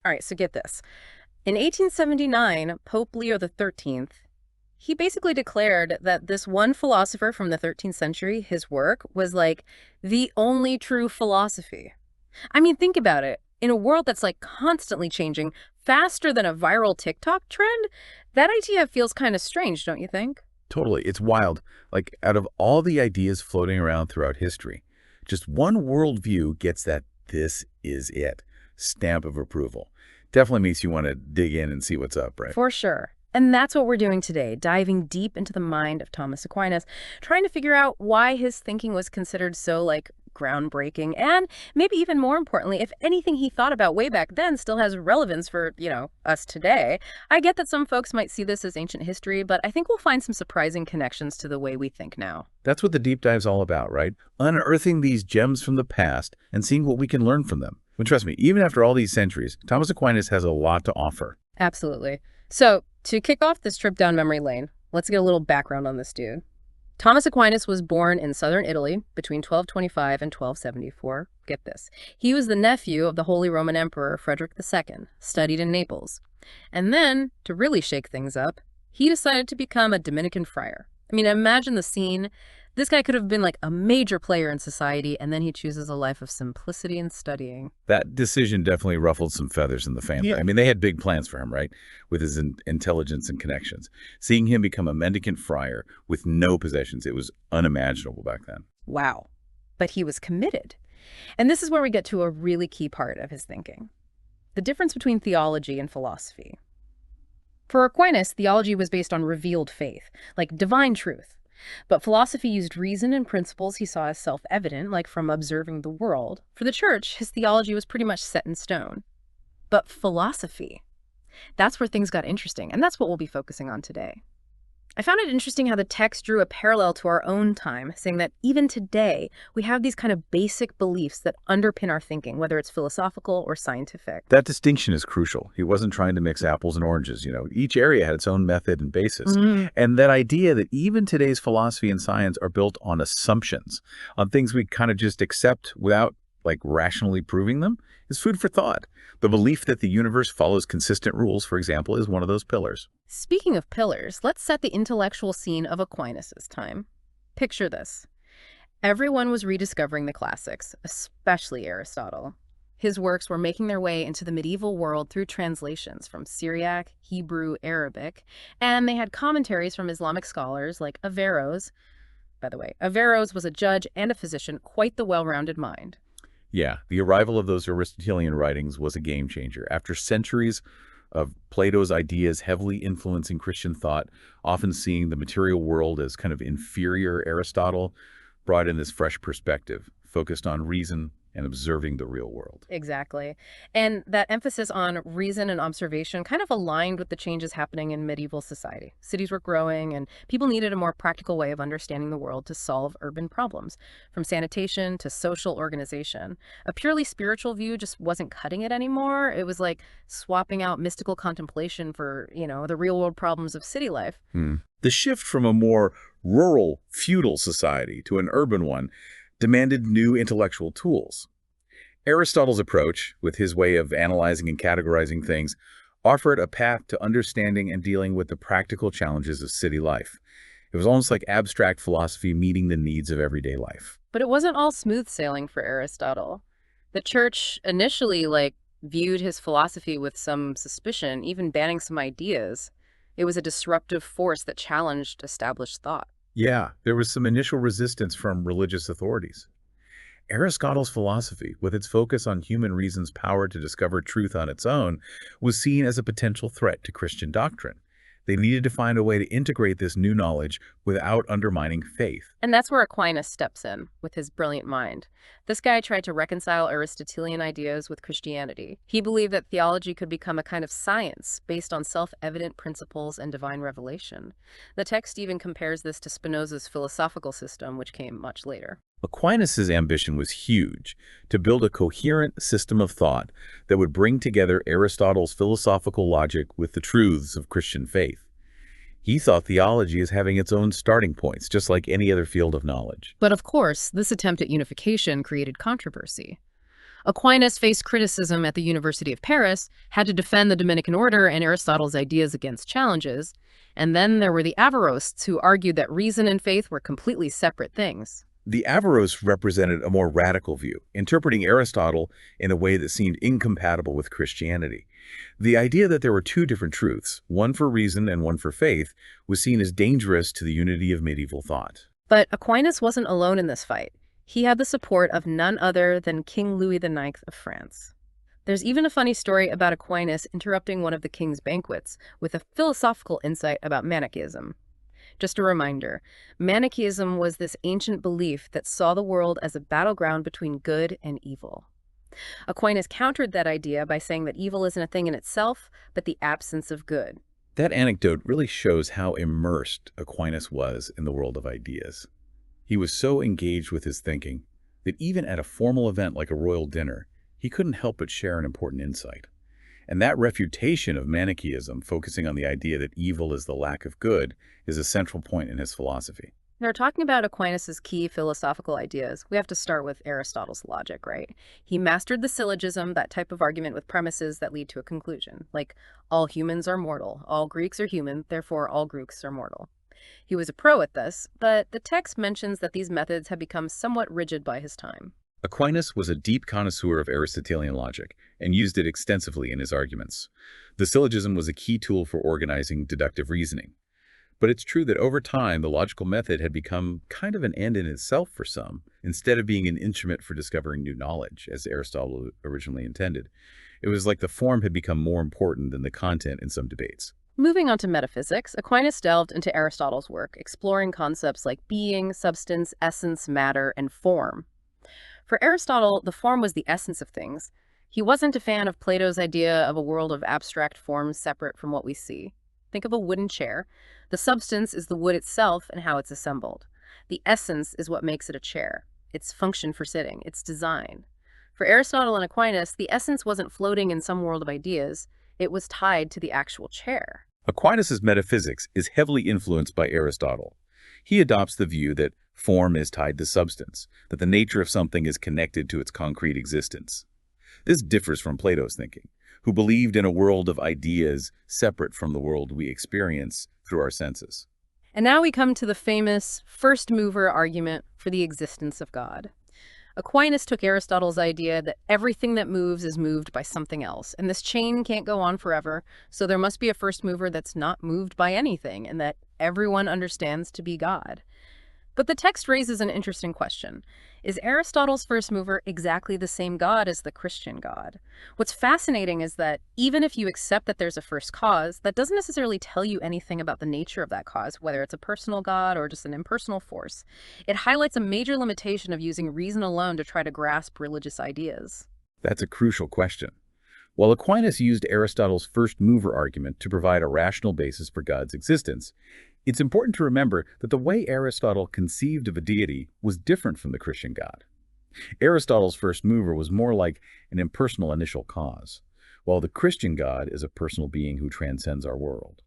All right, so get this. In 1879, Pope Leo XIII, he basically declared that this one philosopher from the 13th century, his work, was like the only true philosophy. I mean, think about it. In a world that's like constantly changing, faster than a viral TikTok trend, that idea feels kind of strange, don't you think? Totally. It's wild. Like, out of all the ideas floating around throughout history, just one worldview gets that this is it stamp of approval. Definitely makes you want to dig in and see what's up, right? For sure. And that's what we're doing today, diving deep into the mind of Thomas Aquinas, trying to figure out why his thinking was considered so, like, groundbreaking, and maybe even more importantly, if anything he thought about way back then still has relevance for, us today. I get that some folks might see this as ancient history, but I think we'll find some surprising connections to the way we think now. That's what the deep dive's all about, right? Unearthing these gems from the past and seeing what we can learn from them. But trust me, even after all these centuries, Thomas Aquinas has a lot to offer. Absolutely. So, to kick off this trip down memory lane, let's get a little background on this dude. Thomas Aquinas was born in southern Italy between 1225 and 1274. Get this. He was the nephew of the Holy Roman Emperor Frederick II, studied in Naples. And then, to really shake things up, he decided to become a Dominican friar. I mean, imagine the scene. This guy could have been like a major player in society, and then he chooses a life of simplicity and studying. That decision definitely ruffled some feathers in the family. Yeah. I mean, they had big plans for him, right? With his intelligence and connections. Seeing him become a mendicant friar with no possessions, it was unimaginable back then. Wow. But he was committed. And this is where we get to a really key part of his thinking. The difference between theology and philosophy. For Aquinas, theology was based on revealed faith, like divine truth. But philosophy used reason and principles he saw as self-evident, like from observing the world. For the church, his theology was pretty much set in stone. But philosophy, that's where things got interesting, and that's what we'll be focusing on today. I found it interesting how the text drew a parallel to our own time, saying that even today, we have these kind of basic beliefs that underpin our thinking, whether it's philosophical or scientific. That distinction is crucial. He wasn't trying to mix apples and oranges. Each area had its own method and basis. And that idea that even today's philosophy and science are built on assumptions, on things we kind of just accept without like rationally proving them, is food for thought. The belief that the universe follows consistent rules, for example, is one of those pillars. Speaking of pillars, let's set the intellectual scene of Aquinas' time. Picture this. Everyone was rediscovering the classics, especially Aristotle. His works were making their way into the medieval world through translations from Syriac, Hebrew, Arabic, and they had commentaries from Islamic scholars like Averroes. By the way, Averroes was a judge and a physician, quite the well-rounded mind. Yeah, the arrival of those Aristotelian writings was a game changer. After centuries of Plato's ideas heavily influencing Christian thought, often seeing the material world as kind of inferior, Aristotle brought in this fresh perspective, focused on reason and observing the real world. Exactly. And that emphasis on reason and observation kind of aligned with the changes happening in medieval society. Cities were growing, and people needed a more practical way of understanding the world to solve urban problems, from sanitation to social organization. A purely spiritual view just wasn't cutting it anymore. It was like swapping out mystical contemplation for, the real world problems of city life. The shift from a more rural, feudal society to an urban one demanded new intellectual tools. Aristotle's approach, with his way of analyzing and categorizing things, offered a path to understanding and dealing with the practical challenges of city life. It was almost like abstract philosophy meeting the needs of everyday life. But it wasn't all smooth sailing for Aristotle. The church initially, viewed his philosophy with some suspicion, even banning some ideas. It was a disruptive force that challenged established thought. Yeah, there was some initial resistance from religious authorities. Aristotle's philosophy, with its focus on human reason's power to discover truth on its own, was seen as a potential threat to Christian doctrine. They needed to find a way to integrate this new knowledge without undermining faith. And that's where Aquinas steps in, with his brilliant mind. This guy tried to reconcile Aristotelian ideas with Christianity. He believed that theology could become a kind of science based on self-evident principles and divine revelation. The text even compares this to Spinoza's philosophical system, which came much later. Aquinas' ambition was huge, to build a coherent system of thought that would bring together Aristotle's philosophical logic with the truths of Christian faith. He saw theology as having its own starting points, just like any other field of knowledge. But of course, this attempt at unification created controversy. Aquinas faced criticism at the University of Paris, had to defend the Dominican order and Aristotle's ideas against challenges, and then there were the Averroists who argued that reason and faith were completely separate things. The Averroes represented a more radical view, interpreting Aristotle in a way that seemed incompatible with Christianity. The idea that there were two different truths, one for reason and one for faith, was seen as dangerous to the unity of medieval thought. But Aquinas wasn't alone in this fight. He had the support of none other than King Louis IX of France. There's even a funny story about Aquinas interrupting one of the king's banquets with a philosophical insight about Manichaeism. Just a reminder, Manichaeism was this ancient belief that saw the world as a battleground between good and evil. Aquinas countered that idea by saying that evil isn't a thing in itself, but the absence of good. That anecdote really shows how immersed Aquinas was in the world of ideas. He was so engaged with his thinking that even at a formal event like a royal dinner, he couldn't help but share an important insight. And that refutation of Manichaeism, focusing on the idea that evil is the lack of good, is a central point in his philosophy. Now, talking about Aquinas' key philosophical ideas, we have to start with Aristotle's logic, right? He mastered the syllogism, that type of argument with premises that lead to a conclusion, like all humans are mortal, all Greeks are human, therefore all Greeks are mortal. He was a pro at this, but the text mentions that these methods have become somewhat rigid by his time. Aquinas was a deep connoisseur of Aristotelian logic and used it extensively in his arguments. The syllogism was a key tool for organizing deductive reasoning. But it's true that over time, the logical method had become kind of an end in itself for some, instead of being an instrument for discovering new knowledge, as Aristotle originally intended. It was like the form had become more important than the content in some debates. Moving on to metaphysics, Aquinas delved into Aristotle's work, exploring concepts like being, substance, essence, matter, and form. For Aristotle, the form was the essence of things. He wasn't a fan of Plato's idea of a world of abstract forms separate from what we see. Think of a wooden chair. The substance is the wood itself and how it's assembled. The essence is what makes it a chair. Its function for sitting, its design. For Aristotle and Aquinas, the essence wasn't floating in some world of ideas. It was tied to the actual chair. Aquinas' metaphysics is heavily influenced by Aristotle. He adopts the view that form is tied to substance, that the nature of something is connected to its concrete existence. This differs from Plato's thinking, who believed in a world of ideas separate from the world we experience through our senses. And now we come to the famous first mover argument for the existence of God. Aquinas took Aristotle's idea that everything that moves is moved by something else, and this chain can't go on forever, so there must be a first mover that's not moved by anything, and that everyone understands to be God. But the text raises an interesting question. Is Aristotle's first mover exactly the same God as the Christian God? What's fascinating is that even if you accept that there's a first cause, that doesn't necessarily tell you anything about the nature of that cause, whether it's a personal God or just an impersonal force. It highlights a major limitation of using reason alone to try to grasp religious ideas. That's a crucial question. While Aquinas used Aristotle's first mover argument to provide a rational basis for God's existence, it's important to remember that the way Aristotle conceived of a deity was different from the Christian God. Aristotle's first mover was more like an impersonal initial cause, while the Christian God is a personal being who transcends our world.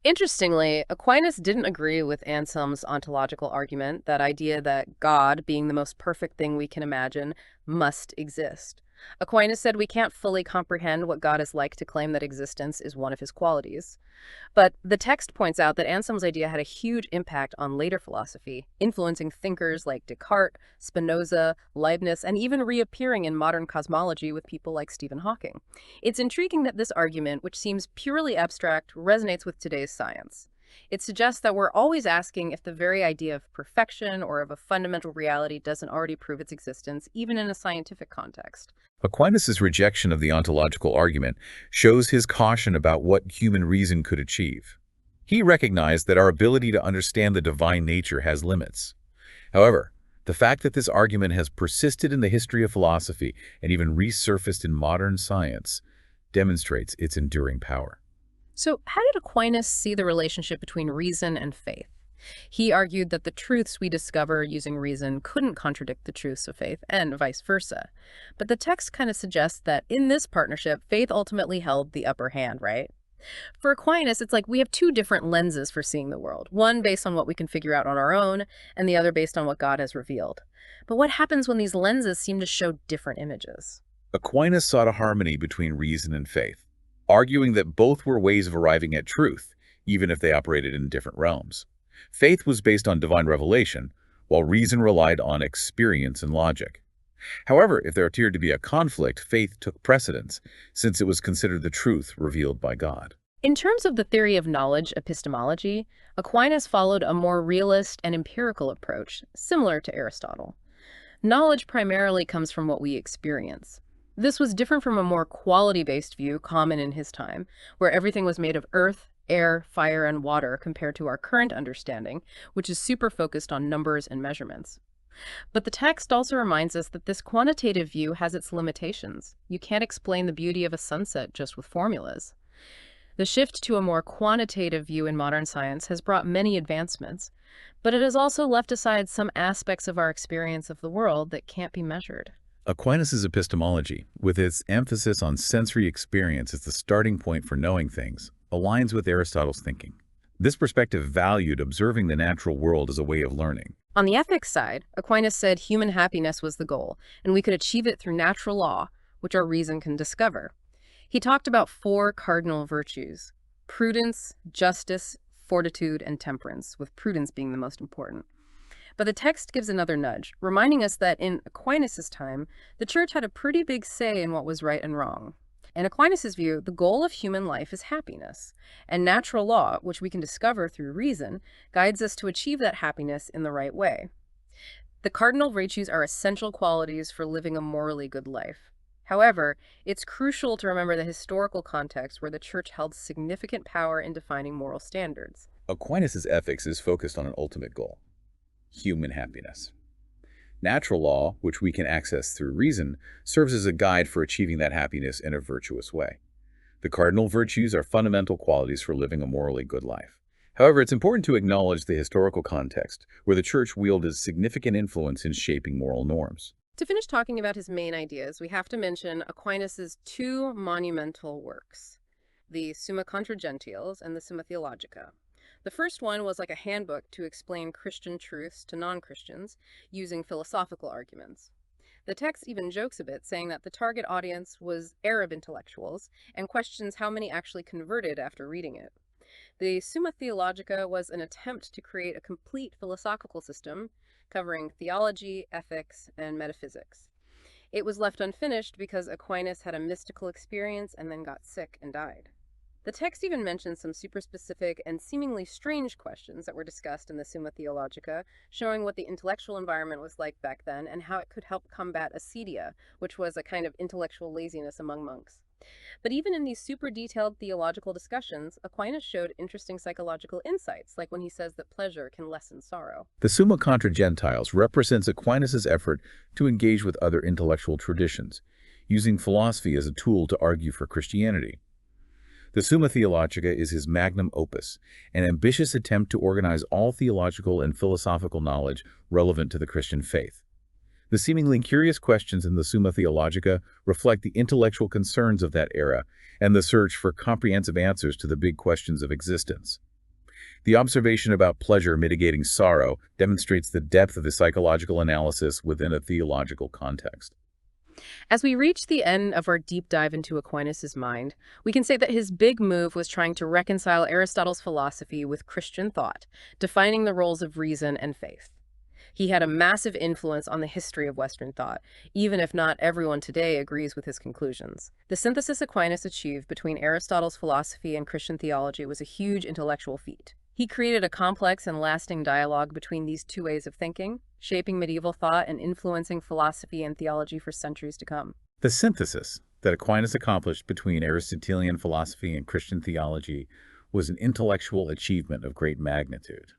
Interestingly, Aquinas didn't agree with Anselm's ontological argument, that idea that God, being the most perfect thing we can imagine, must exist. Aquinas said we can't fully comprehend what God is like to claim that existence is one of his qualities. But the text points out that Anselm's idea had a huge impact on later philosophy, influencing thinkers like Descartes, Spinoza, Leibniz, and even reappearing in modern cosmology with people like Stephen Hawking. It's intriguing that this argument, which seems purely abstract, resonates with today's science. It suggests that we're always asking if the very idea of perfection or of a fundamental reality doesn't already prove its existence, even in a scientific context. Aquinas' rejection of the ontological argument shows his caution about what human reason could achieve. He recognized that our ability to understand the divine nature has limits. However, the fact that this argument has persisted in the history of philosophy and even resurfaced in modern science demonstrates its enduring power. So how did Aquinas see the relationship between reason and faith? He argued that the truths we discover using reason couldn't contradict the truths of faith, and vice versa. But the text kind of suggests that in this partnership, faith ultimately held the upper hand, right? For Aquinas, it's like we have two different lenses for seeing the world, one based on what we can figure out on our own, and the other based on what God has revealed. But what happens when these lenses seem to show different images? Aquinas sought a harmony between reason and faith, arguing that both were ways of arriving at truth, even if they operated in different realms. Faith was based on divine revelation, while reason relied on experience and logic. However, if there appeared to be a conflict, faith took precedence, since it was considered the truth revealed by God. In terms of the theory of knowledge epistemology, Aquinas followed a more realist and empirical approach, similar to Aristotle. Knowledge primarily comes from what we experience. This was different from a more quality-based view common in his time, where everything was made of earth, air, fire, and water compared to our current understanding, which is super focused on numbers and measurements. But the text also reminds us that this quantitative view has its limitations. You can't explain the beauty of a sunset just with formulas. The shift to a more quantitative view in modern science has brought many advancements, but it has also left aside some aspects of our experience of the world that can't be measured. Aquinas' epistemology, with its emphasis on sensory experience as the starting point for knowing things, aligns with Aristotle's thinking. This perspective valued observing the natural world as a way of learning. On the ethics side, Aquinas said human happiness was the goal, and we could achieve it through natural law, which our reason can discover. He talked about 4 cardinal virtues: prudence, justice, fortitude, and temperance, with prudence being the most important. But the text gives another nudge, reminding us that in Aquinas' time, the church had a pretty big say in what was right and wrong. In Aquinas' view, the goal of human life is happiness, and natural law, which we can discover through reason, guides us to achieve that happiness in the right way. The cardinal virtues are essential qualities for living a morally good life. However, it's crucial to remember the historical context where the church held significant power in defining moral standards. Aquinas' ethics is focused on an ultimate goal: human happiness. Natural law, which we can access through reason, serves as a guide for achieving that happiness in a virtuous way. The cardinal virtues are fundamental qualities for living a morally good life. However, it's important to acknowledge the historical context, where the church wielded significant influence in shaping moral norms. To finish talking about his main ideas, we have to mention Aquinas' 2 monumental works, the Summa Contra Gentiles and the Summa Theologica. The first one was like a handbook to explain Christian truths to non-Christians using philosophical arguments. The text even jokes a bit, saying that the target audience was Arab intellectuals and questions how many actually converted after reading it. The Summa Theologica was an attempt to create a complete philosophical system covering theology, ethics, and metaphysics. It was left unfinished because Aquinas had a mystical experience and then got sick and died. The text even mentions some super specific and seemingly strange questions that were discussed in the Summa Theologica, showing what the intellectual environment was like back then and how it could help combat acedia, which was a kind of intellectual laziness among monks. But even in these super detailed theological discussions, Aquinas showed interesting psychological insights, like when he says that pleasure can lessen sorrow. The Summa Contra Gentiles represents Aquinas' effort to engage with other intellectual traditions, using philosophy as a tool to argue for Christianity. The Summa Theologica is his magnum opus, an ambitious attempt to organize all theological and philosophical knowledge relevant to the Christian faith. The seemingly curious questions in the Summa Theologica reflect the intellectual concerns of that era and the search for comprehensive answers to the big questions of existence. The observation about pleasure mitigating sorrow demonstrates the depth of the psychological analysis within a theological context. As we reach the end of our deep dive into Aquinas' mind, we can say that his big move was trying to reconcile Aristotle's philosophy with Christian thought, defining the roles of reason and faith. He had a massive influence on the history of Western thought, even if not everyone today agrees with his conclusions. The synthesis Aquinas achieved between Aristotle's philosophy and Christian theology was a huge intellectual feat. He created a complex and lasting dialogue between these 2 ways of thinking, shaping medieval thought and influencing philosophy and theology for centuries to come. The synthesis that Aquinas accomplished between Aristotelian philosophy and Christian theology was an intellectual achievement of great magnitude.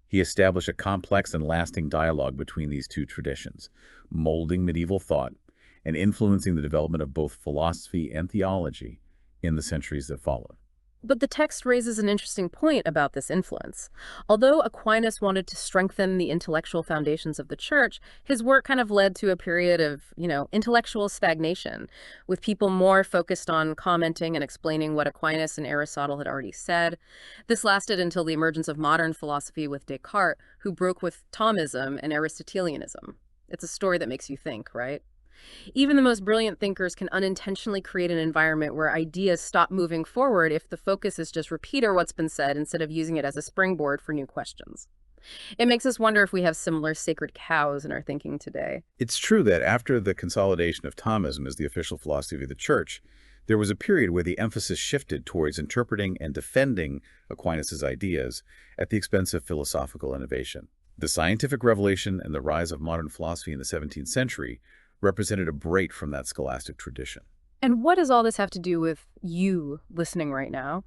He established a complex and lasting dialogue between these 2 traditions, molding medieval thought and influencing the development of both philosophy and theology in the centuries that followed. But the text raises an interesting point about this influence. Although Aquinas wanted to strengthen the intellectual foundations of the church, his work kind of led to a period of, intellectual stagnation, with people more focused on commenting and explaining what Aquinas and Aristotle had already said. This lasted until the emergence of modern philosophy with Descartes, who broke with Thomism and Aristotelianism. It's a story that makes you think, right? Even the most brilliant thinkers can unintentionally create an environment where ideas stop moving forward if the focus is just repeat what's been said instead of using it as a springboard for new questions. It makes us wonder if we have similar sacred cows in our thinking today. It's true that after the consolidation of Thomism as the official philosophy of the Church, there was a period where the emphasis shifted towards interpreting and defending Aquinas' ideas at the expense of philosophical innovation. The scientific revelation and the rise of modern philosophy in the 17th century represented a break from that scholastic tradition. And what does all this have to do with you listening right now?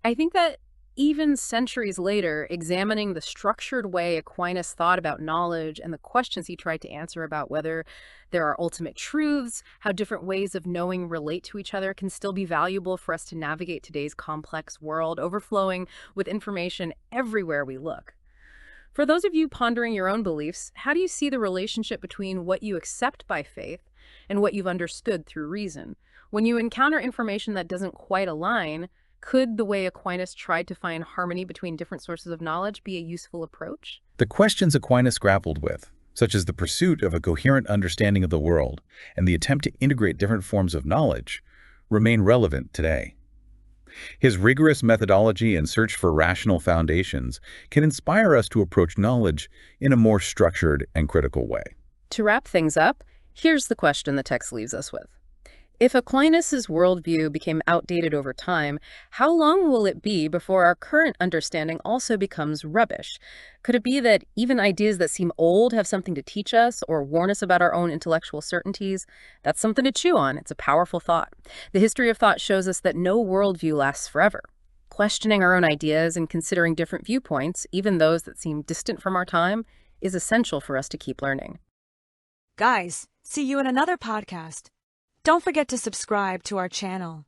I think that even centuries later, examining the structured way Aquinas thought about knowledge and the questions he tried to answer about whether there are ultimate truths, how different ways of knowing relate to each other can still be valuable for us to navigate today's complex world, overflowing with information everywhere we look. For those of you pondering your own beliefs, how do you see the relationship between what you accept by faith and what you've understood through reason? When you encounter information that doesn't quite align, could the way Aquinas tried to find harmony between different sources of knowledge be a useful approach? The questions Aquinas grappled with, such as the pursuit of a coherent understanding of the world and the attempt to integrate different forms of knowledge, remain relevant today. His rigorous methodology and search for rational foundations can inspire us to approach knowledge in a more structured and critical way. To wrap things up, here's the question the text leaves us with. If Aquinas' worldview became outdated over time, how long will it be before our current understanding also becomes rubbish? Could it be that even ideas that seem old have something to teach us or warn us about our own intellectual certainties? That's something to chew on. It's a powerful thought. The history of thought shows us that no worldview lasts forever. Questioning our own ideas and considering different viewpoints, even those that seem distant from our time, is essential for us to keep learning. Guys, see you in another podcast. Don't forget to subscribe to our channel.